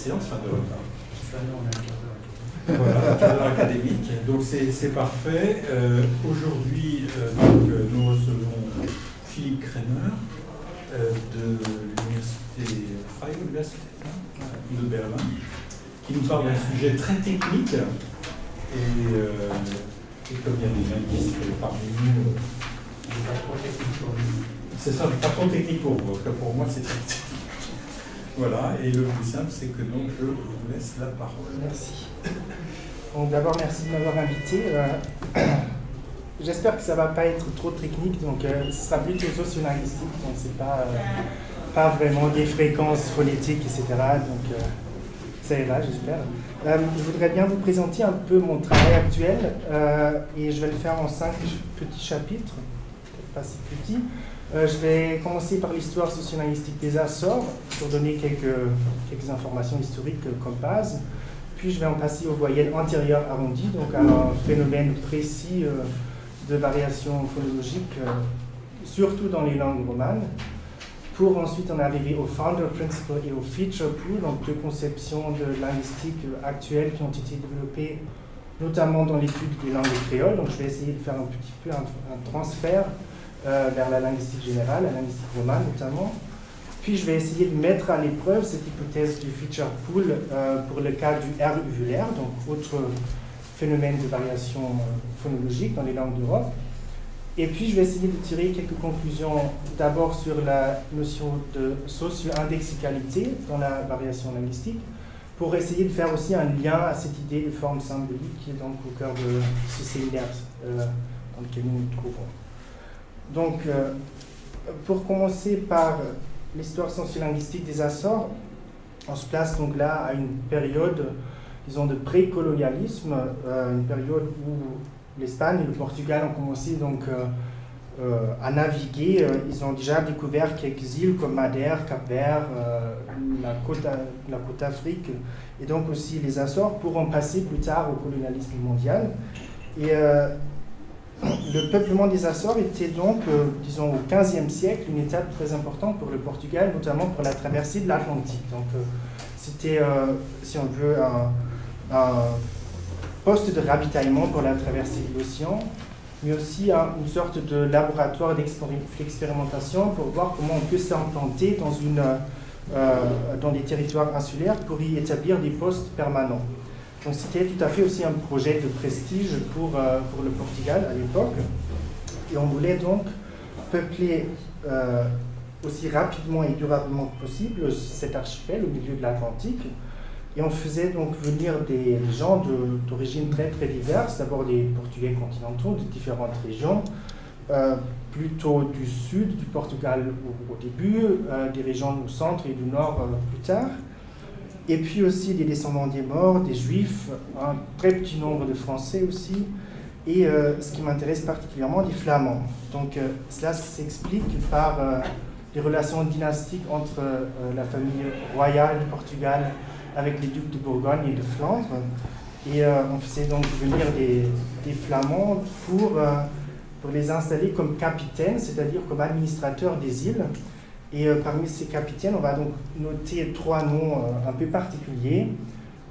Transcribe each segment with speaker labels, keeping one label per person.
Speaker 1: séance, enfin voilà, cadre académique. Donc c'est parfait. Aujourd'hui, nous recevons Philippe Kremer de l'université Freie Universität de Berlin, qui nous parle d'un sujet très technique. Et comme il y a des linguistes parmi nous, c'est ça, pas trop technique pour vous, parce que pour moi c'est très technique. Voilà, et le plus simple, c'est que donc je vous laisse la parole.
Speaker 2: Merci. Donc d'abord, merci de m'avoir invité. J'espère que ça ne va pas être trop technique, donc ce sera plutôt socio-linguistique, donc c'est pas vraiment des fréquences phonétiques, etc. Donc ça ira, j'espère. Je voudrais bien vous présenter un peu mon travail actuel, et je vais le faire en 5 petits chapitres, peut-être pas si petits. Je vais commencer par l'histoire socio-linguistique des Açores, pour donner quelques informations historiques comme base. Puis je vais en passer aux voyelles antérieures arrondies, donc à un phénomène précis de variation phonologique, surtout dans les langues romanes, pour ensuite en arriver au Founder Principle et au Feature Pool, donc deux conceptions de linguistique actuelles qui ont été développées notamment dans l'étude des langues créoles. Donc je vais essayer de faire un petit peu un transfert vers la linguistique générale, la linguistique romane notamment. Puis je vais essayer de mettre à l'épreuve cette hypothèse du feature pool pour le cas du R uvulaire, donc autre phénomène de variation phonologique dans les langues d'Europe. Et puis je vais essayer de tirer quelques conclusions d'abord sur la notion de socio-indexicalité dans la variation linguistique, pour essayer de faire aussi un lien à cette idée de forme symbolique qui est donc au cœur de ce séminaire dans lequel nous nous trouvons. Donc, pour commencer par l'histoire socio-linguistique des Açores, on se place donc là à une période, disons, de pré-colonialisme, une période où l'Espagne et le Portugal ont commencé donc à naviguer. Ils ont déjà découvert quelques îles comme Madère, Cap-Vert, la côte Afrique, et donc aussi les Açores, pour en passer plus tard au colonialisme mondial. Et le peuplement des Açores était donc, disons, au XVe siècle, une étape très importante pour le Portugal, notamment pour la traversée de l'Atlantique. Donc, c'était, si on veut, un poste de ravitaillement pour la traversée de l'océan, mais aussi une sorte de laboratoire d'expérimentation pour voir comment on peut s'implanter dans des territoires insulaires pour y établir des postes permanents. Donc c'était tout à fait aussi un projet de prestige pour le Portugal à l'époque. Et on voulait donc peupler aussi rapidement et durablement que possible cet archipel au milieu de l'Atlantique. Et on faisait donc venir des gens d'origines très très diverses, d'abord des Portugais continentaux de différentes régions, plutôt du sud du Portugal au début, des régions au centre et du nord plus tard. Et puis aussi des descendants des morts, des juifs, un très petit nombre de Français aussi, et ce qui m'intéresse particulièrement, des Flamands. Donc cela s'explique par les relations dynastiques entre la famille royale du Portugal avec les ducs de Bourgogne et de Flandre. Et on faisait donc venir des Flamands pour les installer comme capitaines, c'est-à-dire comme administrateurs des îles. Et parmi ces capitaines, on va donc noter 3 noms un peu particuliers.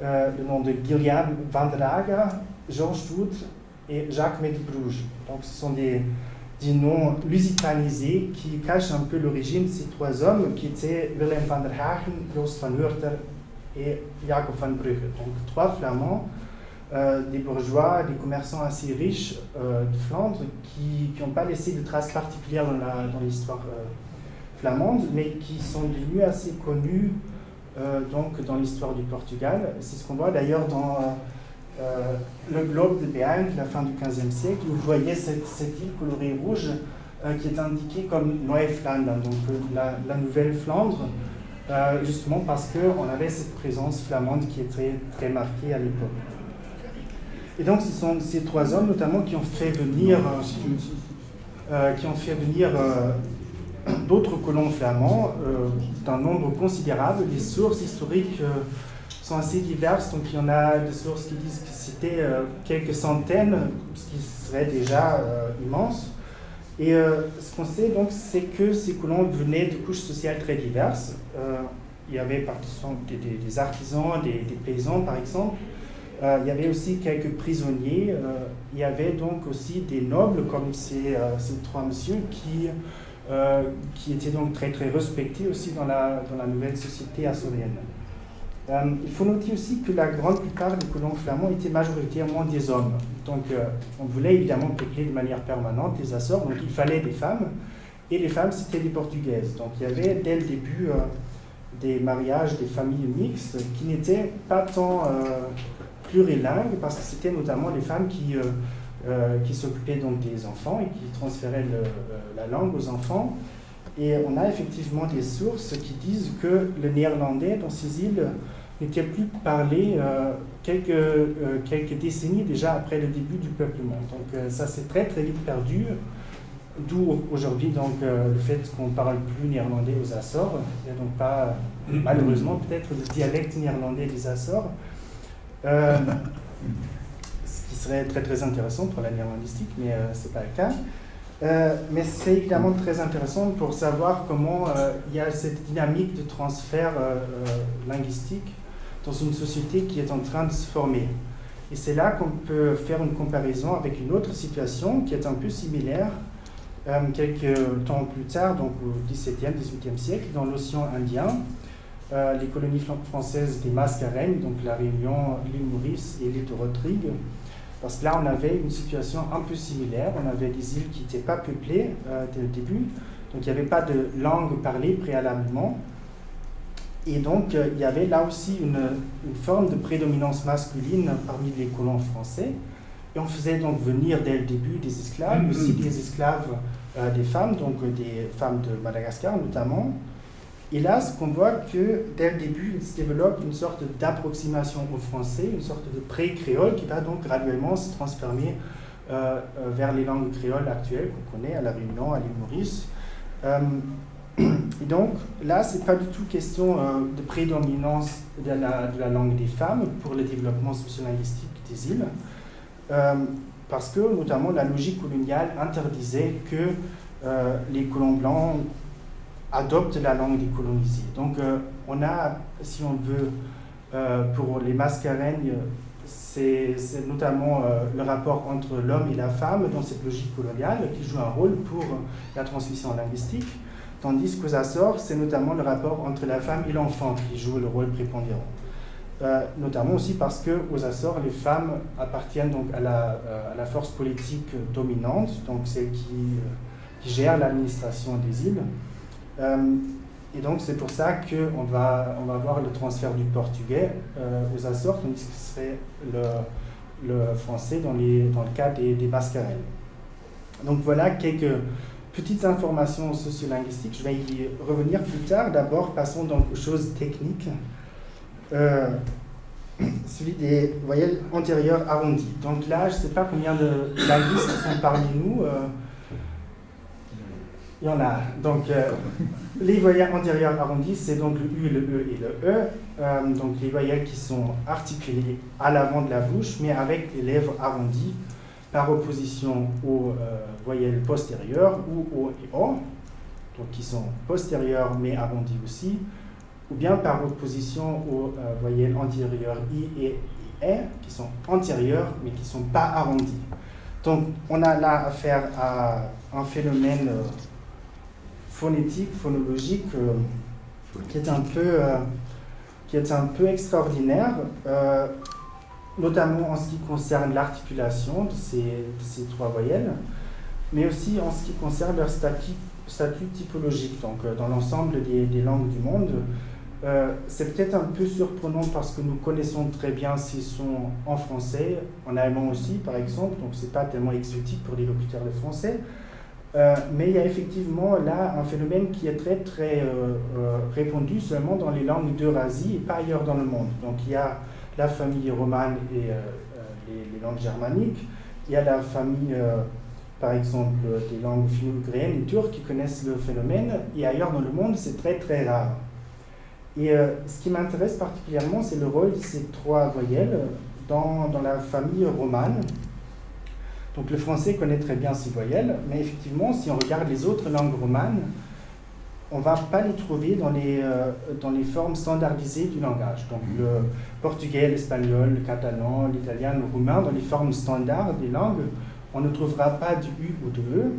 Speaker 2: Le nom de Guillaume van der Haga, Georges Doud et Jacques de Bruges. Donc ce sont des noms lusitanisés qui cachent un peu l'origine de ces 3 hommes qui étaient Willem van der Hagen, Joost van Hurter et Jacob van Brugge. Donc 3 Flamands, des bourgeois, des commerçants assez riches de Flandre qui n'ont pas laissé de traces particulières dans l'histoire flamande, mais qui sont devenus assez connus donc dans l'histoire du Portugal. C'est ce qu'on voit d'ailleurs dans le globe de Béarn de la fin du XVe siècle, où vous voyez cette île colorée rouge qui est indiquée comme Neuflandre, donc la nouvelle Flandre, justement parce qu'on avait cette présence flamande qui est très, très marquée à l'époque. Et donc ce sont ces 3 hommes notamment qui ont fait venir d'autres colons flamands d'un nombre considérable. Les sources historiques sont assez diverses, donc il y en a des sources qui disent que c'était quelques centaines, ce qui serait déjà immense. Et ce qu'on sait donc, c'est que ces colons venaient de couches sociales très diverses. il y avait par exemple des artisans, des paysans par exemple. Il y avait aussi quelques prisonniers. Il y avait donc aussi des nobles comme ces trois messieurs qui étaient donc très très respectés aussi dans la nouvelle société açorienne. Il faut noter aussi que la grande plupart des colons flamands étaient majoritairement des hommes. Donc on voulait évidemment peupler de manière permanente les Açores, donc il fallait des femmes. Et les femmes, c'était des Portugaises. Donc il y avait dès le début des mariages, des familles mixtes qui n'étaient pas tant plurilingues, parce que c'était notamment les femmes qui s'occupaient donc des enfants et qui transféraient la langue aux enfants. Et on a effectivement des sources qui disent que le néerlandais dans ces îles n'était plus parlé quelques décennies déjà après le début du peuplement. Donc ça s'est très très vite perdu, d'où aujourd'hui donc le fait qu'on ne parle plus néerlandais aux Açores. Il n'y a donc pas, malheureusement, peut-être de dialecte néerlandais des Açores. Ce qui serait très très intéressant pour la néerlandistique, mais ce n'est pas le cas. Mais c'est évidemment très intéressant pour savoir comment il y a cette dynamique de transfert linguistique dans une société qui est en train de se former. Et c'est là qu'on peut faire une comparaison avec une autre situation qui est un peu similaire quelques temps plus tard, donc au XVIIe, XVIIIe siècle, dans l'océan Indien. Les colonies françaises des Mascareignes, donc la Réunion, l'île Maurice et l'île de Rodrigue. Parce que là, on avait une situation un peu similaire. On avait des îles qui n'étaient pas peuplées dès le début. Donc, il n'y avait pas de langue parlée préalablement. Et donc, il y avait là aussi une forme de prédominance masculine parmi les colons français. Et on faisait donc venir dès le début des esclaves, aussi des esclaves des femmes, donc des femmes de Madagascar notamment. Et là, ce qu'on voit que dès le début, il se développe une sorte d'approximation au français, une sorte de pré-créole qui va donc graduellement se transformer vers les langues créoles actuelles qu'on connaît à La Réunion, à l'île Maurice. Et donc là, ce n'est pas du tout question de prédominance de la langue des femmes pour le développement sociolinguistique des îles, parce que notamment la logique coloniale interdisait que les colons blancs adoptent la langue des colonisés. Donc on a, si on veut, pour les Mascareignes, c'est notamment le rapport entre l'homme et la femme dans cette logique coloniale qui joue un rôle pour la transmission linguistique, tandis qu'aux Açores, c'est notamment le rapport entre la femme et l'enfant qui joue le rôle prépondérant. Notamment aussi parce qu'aux Açores, les femmes appartiennent donc à la force politique dominante, donc celle qui gère l'administration des îles. Et donc c'est pour ça qu'on va voir le transfert du portugais aux Açores, tandis que ce serait le français dans le cas des Mascareignes. Donc voilà quelques petites informations sociolinguistiques, je vais y revenir plus tard. D'abord, passons donc aux choses techniques. Celui des voyelles antérieures arrondies. Donc là, je ne sais pas combien de linguistes sont parmi nous. Il y en a. Donc, les voyelles antérieures arrondies, c'est donc le U, le E et le E. Donc, les voyelles qui sont articulées à l'avant de la bouche, mais avec les lèvres arrondies, par opposition aux voyelles postérieures, ou O et O, donc qui sont postérieures mais arrondies aussi, ou bien par opposition aux voyelles antérieures I et E, qui sont antérieures mais qui ne sont pas arrondies. Donc, on a là affaire à un phénomène phonétique, phonologique, qui est un peu extraordinaire, notamment en ce qui concerne l'articulation de ces trois voyelles, mais aussi en ce qui concerne leur statut typologique. Donc, dans l'ensemble des langues du monde, c'est peut-être un peu surprenant parce que nous connaissons très bien ces sons en français, en allemand aussi, par exemple, donc c'est pas tellement exotique pour les locuteurs de français. Mais il y a effectivement là un phénomène qui est très très répandu seulement dans les langues d'Eurasie et pas ailleurs dans le monde. Donc il y a la famille romane et les langues germaniques, il y a la famille par exemple des langues finno-ugriennes et turques qui connaissent le phénomène, et ailleurs dans le monde c'est très très rare. Et ce qui m'intéresse particulièrement, c'est le rôle de ces trois voyelles dans la famille romane. Donc le français connaît très bien ces voyelles, mais effectivement, si on regarde les autres langues romanes, on ne va pas les trouver dans les formes standardisées du langage. Donc le portugais, l'espagnol, le catalan, l'italien, le roumain, dans les formes standards des langues, on ne trouvera pas du U ou de E.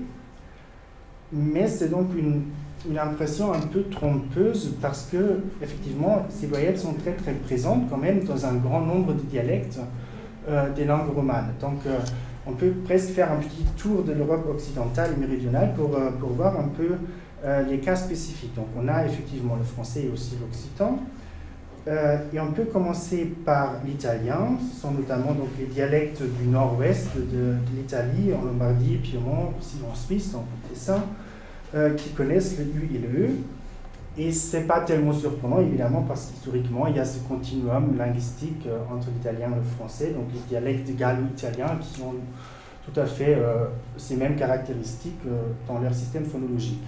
Speaker 2: Mais c'est donc une impression un peu trompeuse parce que, effectivement, ces voyelles sont très très présentes quand même dans un grand nombre de dialectes des langues romanes. Donc on peut presque faire un petit tour de l'Europe occidentale et méridionale pour voir un peu les cas spécifiques. Donc on a effectivement le français et aussi l'occitan. Et on peut commencer par l'italien. Ce sont notamment donc les dialectes du nord-ouest de l'Italie, en Lombardie, Piémont, aussi en Suisse, donc c'est ça, qui connaissent le U et le E. Et ce n'est pas tellement surprenant, évidemment, parce qu'historiquement, il y a ce continuum linguistique entre l'italien et le français, donc les dialectes gallo-italiens qui ont tout à fait ces mêmes caractéristiques dans leur système phonologique.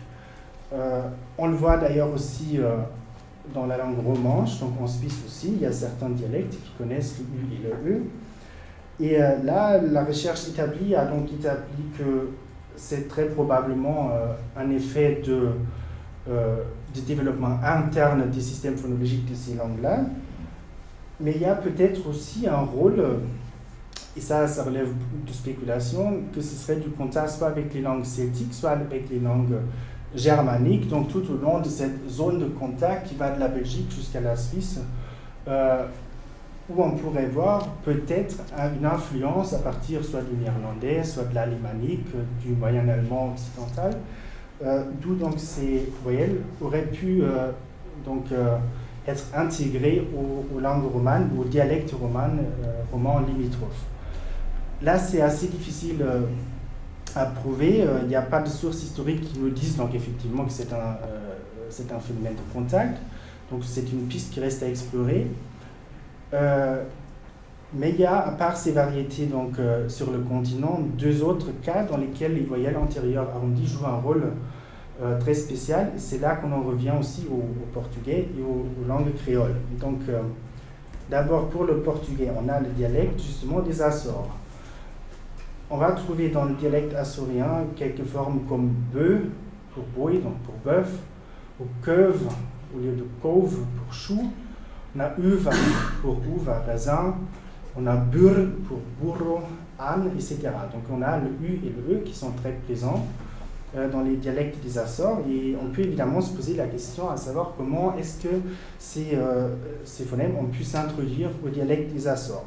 Speaker 2: On le voit d'ailleurs aussi dans la langue romanche, donc en Suisse aussi, il y a certains dialectes qui connaissent le U et le E. Et là, la recherche établie a donc établi que c'est très probablement un effet de développement interne des systèmes phonologiques de ces langues-là. Mais il y a peut-être aussi un rôle, et ça relève de spéculation, que ce serait du contact soit avec les langues celtiques, soit avec les langues germaniques, donc tout au long de cette zone de contact qui va de la Belgique jusqu'à la Suisse, où on pourrait voir peut-être une influence à partir soit du néerlandais, soit de l'alémanique, du moyen allemand occidental, d'où donc ces voyelles auraient pu être intégrées aux langues romanes ou aux dialectes romans limitrophes. Là, c'est assez difficile à prouver. Il n'y a pas de sources historiques qui nous disent donc effectivement que c'est un phénomène de contact. Donc c'est une piste qui reste à explorer. Mais il y a, à part ces variétés donc, sur le continent, deux autres cas dans lesquels les voyelles antérieures arrondies jouent un rôle très spécial. C'est là qu'on en revient aussi au portugais et aux langues créoles. Donc, d'abord pour le portugais, on a le dialecte justement des Açores. On va trouver dans le dialecte açorien quelques formes comme bœuf pour boi, donc pour bœuf, ou queuve au lieu de couve pour chou. On a uva pour uve, raisin. On a burr pour burro, âne, etc. Donc on a le U et le E qui sont très présents dans les dialectes des Açores. Et on peut évidemment se poser la question à savoir comment est-ce que ces phonèmes ont pu s'introduire au dialecte des Açores.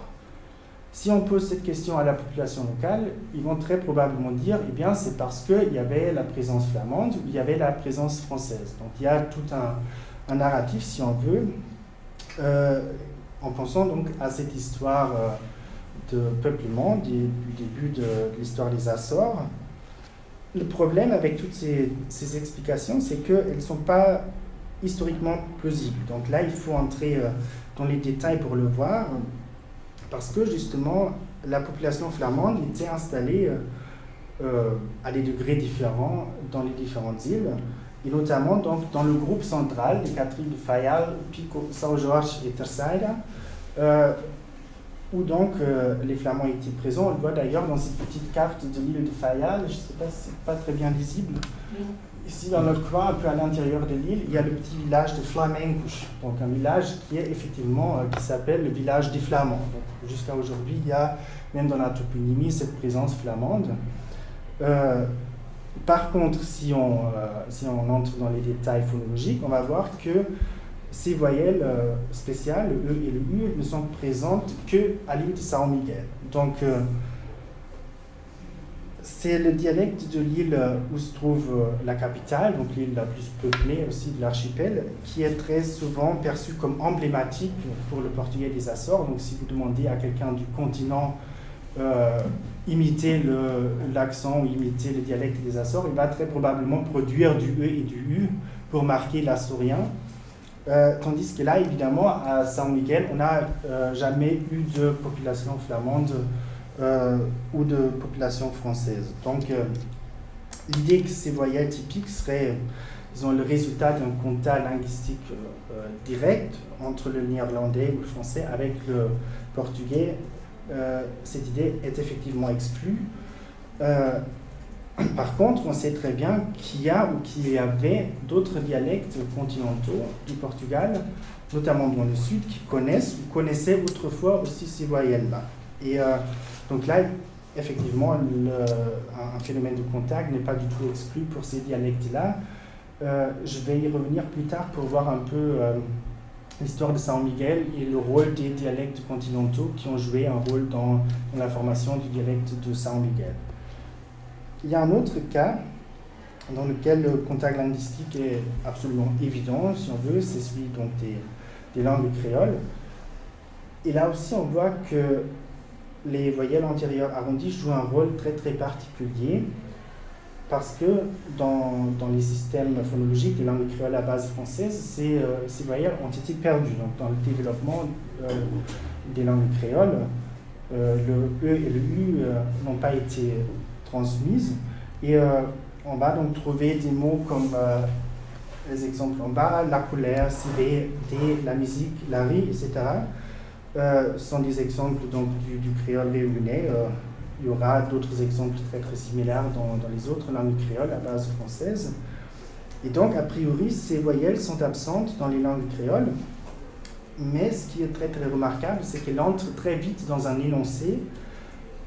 Speaker 2: Si on pose cette question à la population locale, ils vont très probablement dire eh bien c'est parce qu'il y avait la présence flamande ou il y avait la présence française. Donc il y a tout un narratif, si on veut, en pensant donc à cette histoire de peuplement du début de l'histoire des Açores. Le problème avec toutes ces explications, c'est qu'elles ne sont pas historiquement plausibles. Donc là, il faut entrer dans les détails pour le voir, parce que justement, la population flamande était installée à des degrés différents dans les différentes îles, et notamment donc, dans le groupe central des quatre îles de Faial, Pico, São Jorge et Terceira, où donc les Flamands étaient présents. On le voit d'ailleurs dans cette petite carte de l'île de Faial, je ne sais pas si c'est pas très bien lisible. Ici, dans notre coin, un peu à l'intérieur de l'île, il y a le petit village de Flamencos, donc un village qui est effectivement, qui s'appelle le village des Flamands. Donc jusqu'à aujourd'hui, il y a, même dans la toponymie, cette présence flamande. Par contre, si on entre dans les détails phonologiques, on va voir que ces voyelles spéciales, le E et le U, ne sont présentes qu'à l'île de São Miguel. Donc, c'est le dialecte de l'île où se trouve la capitale, donc l'île la plus peuplée aussi de l'archipel, qui est très souvent perçue comme emblématique pour le portugais des Açores. Donc, si vous demandez à quelqu'un du continent imiter l'accent ou imiter le dialecte des Açores, il va très probablement produire du E et du U pour marquer l'assorien. Tandis que là, évidemment, à São Miguel, on n'a jamais eu de population flamande ou de population française. Donc, l'idée que ces voyelles typiques seraient, disons, le résultat d'un contact linguistique direct entre le néerlandais ou le français avec le portugais, cette idée est effectivement exclue. Par contre, on sait très bien qu'il y a ou qu'il y avait d'autres dialectes continentaux du Portugal, notamment dans le sud, qui connaissent ou connaissaient autrefois aussi ces voyelles-là. Et donc là, effectivement, un phénomène de contact n'est pas du tout exclu pour ces dialectes-là. Je vais y revenir plus tard pour voir un peu l'histoire de São Miguel et le rôle des dialectes continentaux qui ont joué un rôle dans la formation du dialecte de São Miguel. Il y a un autre cas dans lequel le contact linguistique est absolument évident, si on veut, c'est celui donc des langues créoles. Et là aussi, on voit que les voyelles antérieures arrondies jouent un rôle très très particulier parce que dans les systèmes phonologiques des langues créoles à base française, ces voyelles ont été perdues. Donc dans le développement des langues créoles, le E et le U n'ont pas été transmises. Et on va donc trouver des mots comme les exemples en bas, la couleur, CD, la musique, la rue, etc. Sont des exemples donc, du créole réunionnais. Il y aura d'autres exemples très très similaires dans les autres langues créoles à base française. Et donc, a priori, ces voyelles sont absentes dans les langues créoles. Mais ce qui est très très remarquable, c'est qu'elles entrent très vite dans un énoncé,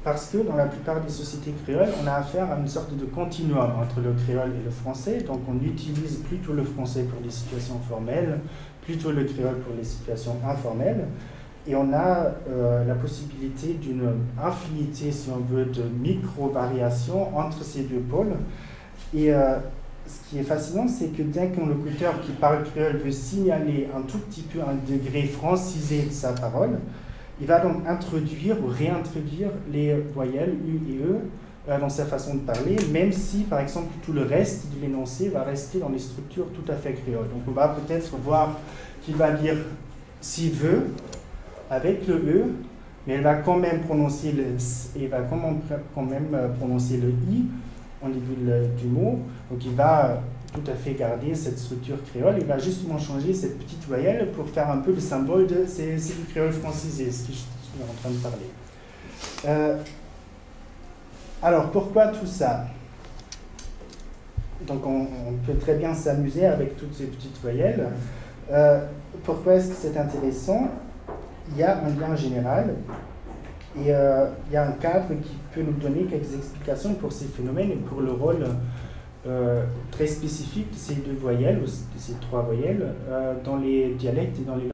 Speaker 2: parce que dans la plupart des sociétés créoles, on a affaire à une sorte de continuum entre le créole et le français. Donc on utilise plutôt le français pour les situations formelles, plutôt le créole pour les situations informelles. Et on a la possibilité d'une infinité, si on veut, de micro-variations entre ces deux pôles. Et ce qui est fascinant, c'est que dès qu'un locuteur qui parle créole veut signaler un tout petit peu un degré francisé de sa parole, il va donc introduire ou réintroduire les voyelles U et E dans sa façon de parler, même si, par exemple, tout le reste de l'énoncé va rester dans les structures tout à fait créoles. Donc on va peut-être voir qu'il va dire « s'il veut » avec le E, mais elle va quand même prononcer le S et va quand même prononcer le I au début du mot. Donc il va tout à fait garder cette structure créole. Il va justement changer cette petite voyelle pour faire un peu le symbole de c'est du créole francisé, ce que je suis en train de parler. Alors pourquoi tout ça? Donc on peut très bien s'amuser avec toutes ces petites voyelles. Pourquoi est-ce que c'est intéressant? Il y a un lien général et il y a un cadre qui peut nous donner quelques explications pour ces phénomènes et pour le rôle très spécifique de ces deux voyelles, ou de ces trois voyelles, dans les dialectes et dans les